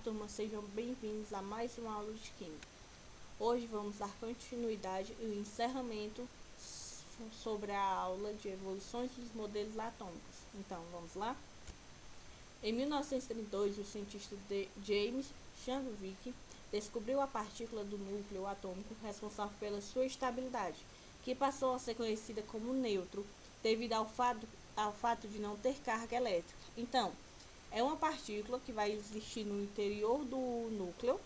turma, sejam bem-vindos a mais uma aula de Química. Hoje vamos dar continuidade e encerramento sobre a aula de evoluções dos modelos atômicos. Então, vamos lá? Em 1932, o cientista James Chadwick descobriu a partícula do núcleo atômico responsável pela sua estabilidade, que passou a ser conhecida como nêutron, devido ao fato de não ter carga elétrica. Então, é uma partícula que vai existir no interior do núcleo,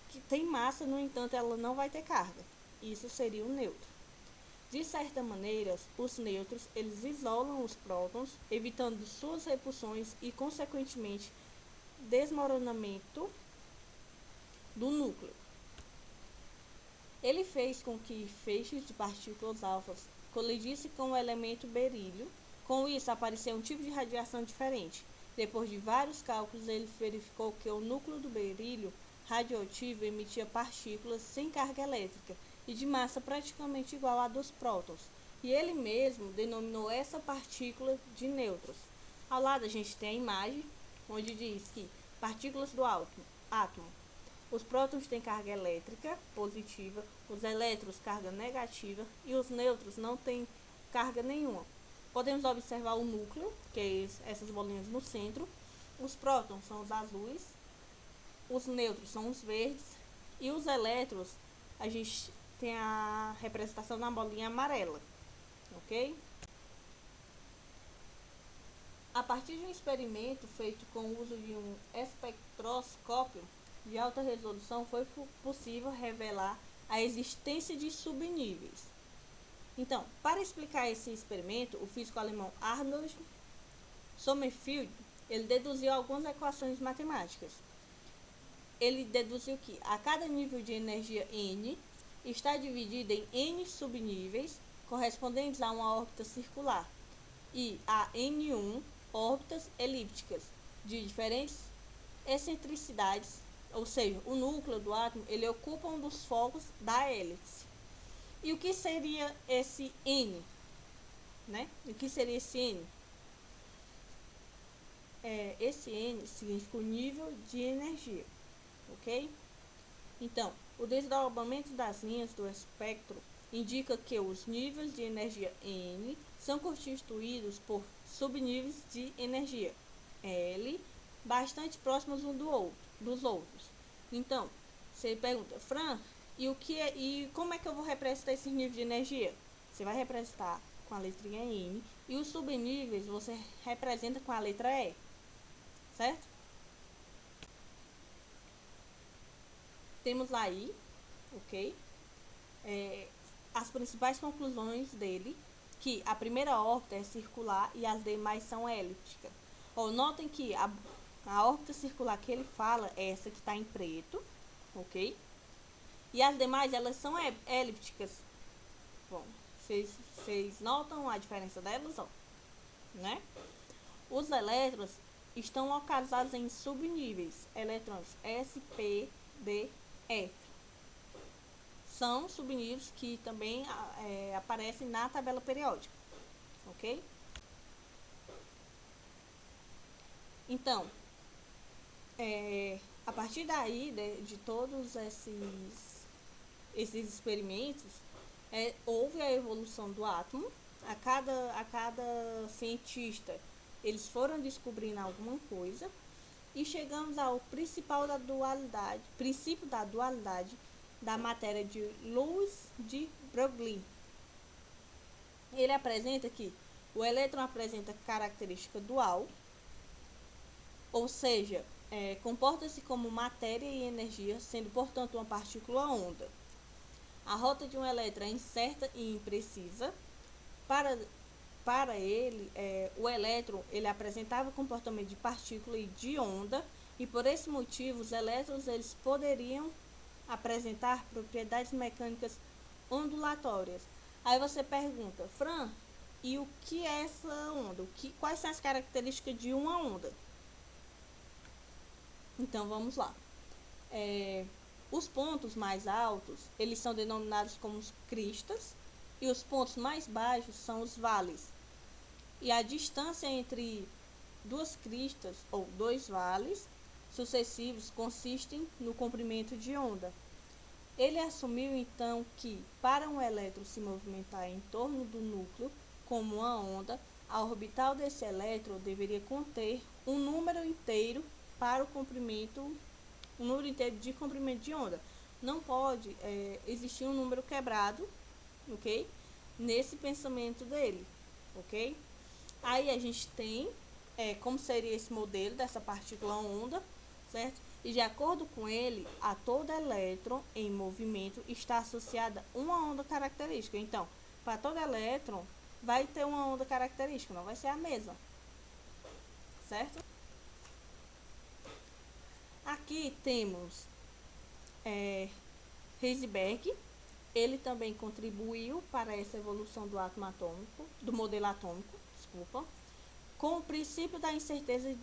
que tem massa, no entanto, ela não vai ter carga. Isso seria um nêutron. De certa maneira, os nêutrons eles isolam os prótons, evitando suas repulsões e, consequentemente, desmoronamento do núcleo. Ele fez com que feixes de partículas alfas colidissem com o elemento berílio. Com isso, apareceu um tipo de radiação diferente. Depois de vários cálculos, ele verificou que o núcleo do berílio radioativo emitia partículas sem carga elétrica e de massa praticamente igual à dos prótons. E ele mesmo denominou essa partícula de nêutrons. Ao lado, a gente tem a imagem, onde diz que partículas do átomo. Os prótons têm carga elétrica positiva, os elétrons carga negativa e os nêutrons não têm carga nenhuma. Podemos observar o núcleo, que é essas bolinhas no centro. Os prótons são os azuis, os nêutrons são os verdes e os elétrons, a gente tem a representação na bolinha amarela, ok? A partir de um experimento feito com o uso de um espectroscópio de alta resolução, foi possível revelar a existência de subníveis. Então, para explicar esse experimento, o físico alemão Arnold Sommerfeld, ele deduziu algumas equações matemáticas. Ele deduziu que a cada nível de energia N está dividido em N subníveis, correspondentes a uma órbita circular, e a N1 órbitas elípticas de diferentes excentricidades, ou seja, o núcleo do átomo ele ocupa um dos focos da hélice. E o que seria esse N? O que seria esse N? Esse N significa o nível de energia, ok? Então, o desdobramento das linhas do espectro indica que os níveis de energia N são constituídos por subníveis de energia L, bastante próximos um dos outros. Então, você pergunta, Fran, e como é que eu vou representar esse nível de energia? Você vai representar com a letrinha N e os subníveis você representa com a letra E, certo? Temos aí, ok? As principais conclusões dele, que a primeira órbita é circular e as demais são elípticas. Notem que a órbita circular que ele fala é essa que está em preto, ok? E as demais, elas são elípticas. Bom, vocês notam a diferença delas, ó, né? Os elétrons estão localizados em subníveis, eletrões S, P, D, F. São subníveis que também aparecem na tabela periódica, ok? Então, a partir daí, de todos esses experimentos, houve a evolução do átomo. A cada cientista, eles foram descobrindo alguma coisa e chegamos ao princípio da dualidade da matéria de Louis de Broglie. Ele apresenta que o elétron apresenta característica dual, ou seja, comporta-se como matéria e energia, sendo, portanto, uma partícula onda. A rota de um elétron é incerta e imprecisa. Para ele, o elétron ele apresentava comportamento de partícula e de onda, e por esse motivo os elétrons eles poderiam apresentar propriedades mecânicas ondulatórias. Aí você pergunta, Fran, e o que é essa onda? Quais são as características de uma onda? Então vamos lá. Os pontos mais altos, eles são denominados como cristas, e os pontos mais baixos são os vales. E a distância entre duas cristas, ou dois vales, sucessivos consistem no comprimento de onda. Ele assumiu então que, para um elétron se movimentar em torno do núcleo como uma onda, a orbital desse elétron deveria conter um número inteiro para o comprimento, um número inteiro de comprimento de onda. Não pode existir um número quebrado, ok? Nesse pensamento dele, ok? Aí a gente tem como seria esse modelo dessa partícula onda, certo? E de acordo com ele, a todo elétron em movimento está associada uma onda característica. Então, para todo elétron, vai ter uma onda característica, não vai ser a mesma, certo? Aqui temos Heisenberg. Ele também contribuiu para essa evolução do átomo atômico, do modelo atômico, desculpa, com o princípio da incerteza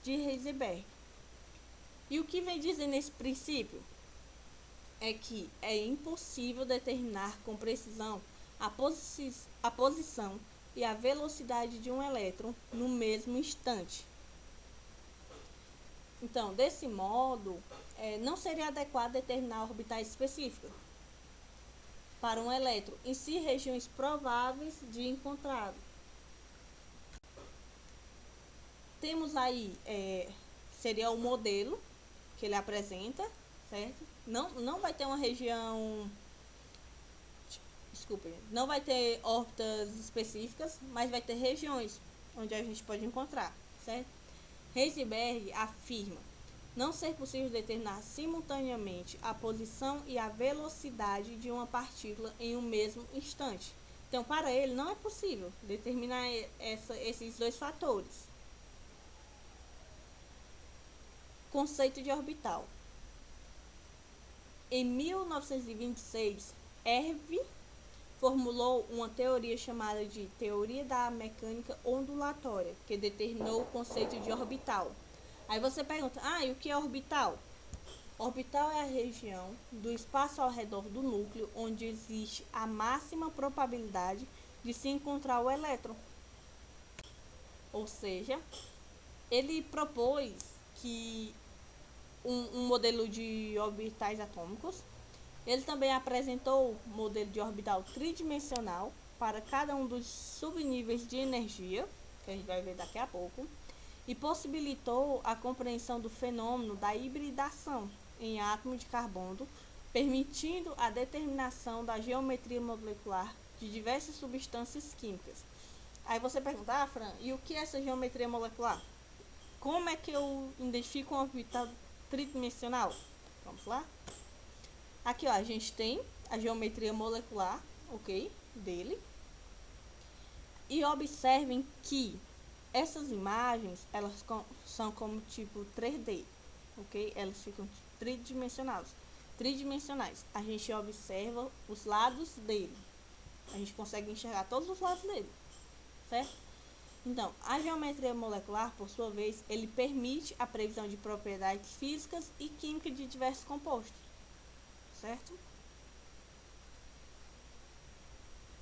de Heisenberg. E o que vem dizer nesse princípio? É que é impossível determinar com precisão a posição e a velocidade de um elétron no mesmo instante. Então, desse modo, não seria adequado determinar orbitais específicas para um elétron, em si regiões prováveis de encontrá-lo. Temos aí, seria o modelo que ele apresenta, certo? Não vai ter uma região, não vai ter órbitas específicas, mas vai ter regiões onde a gente pode encontrar, certo? Heisenberg afirma não ser possível determinar simultaneamente a posição e a velocidade de uma partícula em um mesmo instante. Então, para ele, não é possível determinar esses dois fatores. Conceito de orbital. Em 1926, Herve formulou uma teoria chamada de teoria da mecânica ondulatória, que determinou o conceito de orbital. Aí você pergunta, e o que é orbital? Orbital é a região do espaço ao redor do núcleo onde existe a máxima probabilidade de se encontrar o elétron. Ou seja, ele propôs que um modelo de orbitais atômicos. Ele também apresentou o modelo de orbital tridimensional para cada um dos subníveis de energia, que a gente vai ver daqui a pouco, e possibilitou a compreensão do fenômeno da hibridação em átomo de carbono, permitindo a determinação da geometria molecular de diversas substâncias químicas. Aí você pergunta, Fran, e o que é essa geometria molecular? Como é que eu identifico um orbital tridimensional? Vamos lá? Aqui, a gente tem a geometria molecular, ok, dele. E observem que essas imagens, elas são como tipo 3D, ok? Elas ficam tridimensionais. A gente observa os lados dele. A gente consegue enxergar todos os lados dele, certo? Então, a geometria molecular, por sua vez, ele permite a previsão de propriedades físicas e químicas de diversos compostos, certo?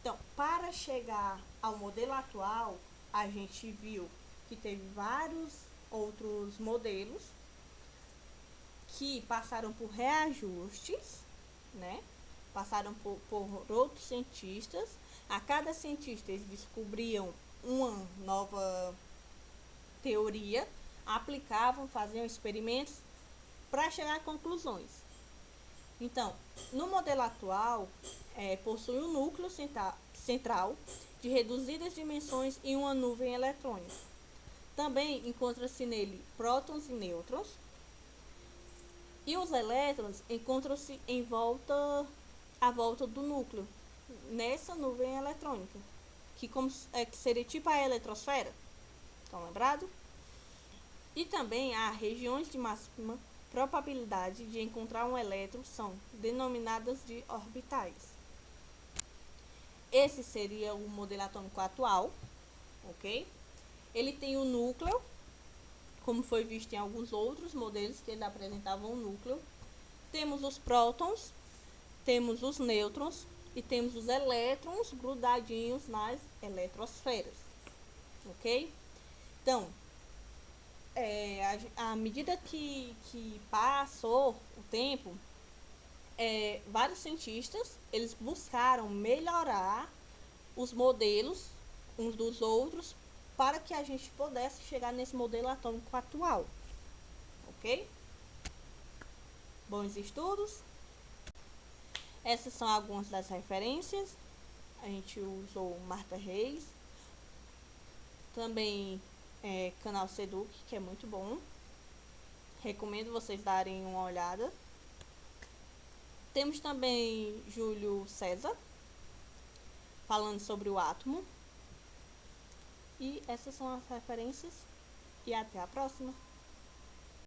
Então, para chegar ao modelo atual, a gente viu que teve vários outros modelos que passaram por reajustes, né? Passaram por outros cientistas. A cada cientista eles descobriam uma nova teoria, aplicavam, faziam experimentos para chegar a conclusões. Então, no modelo atual, possui um núcleo central de reduzidas dimensões e uma nuvem eletrônica. Também encontra-se nele prótons e nêutrons. E os elétrons encontram-se à volta do núcleo, nessa nuvem eletrônica, que seria tipo a eletrosfera. Estão lembrados? E também há regiões de máxima probabilidade de encontrar um elétron, são denominadas de orbitais. Esse seria o modelo atômico atual, ok? Ele tem o núcleo, como foi visto em alguns outros modelos que ele apresentavam o núcleo. Temos os prótons, temos os nêutrons e temos os elétrons grudadinhos nas eletrosferas, ok? Então, À medida que passou o tempo, vários cientistas eles buscaram melhorar os modelos uns dos outros para que a gente pudesse chegar nesse modelo atômico atual, ok? Bons estudos. Essas são algumas das referências. A gente usou Marta Reis, também canal Seduc, que é muito bom. Recomendo vocês darem uma olhada. Temos também Júlio César, falando sobre o átomo. E essas são as referências. E até a próxima!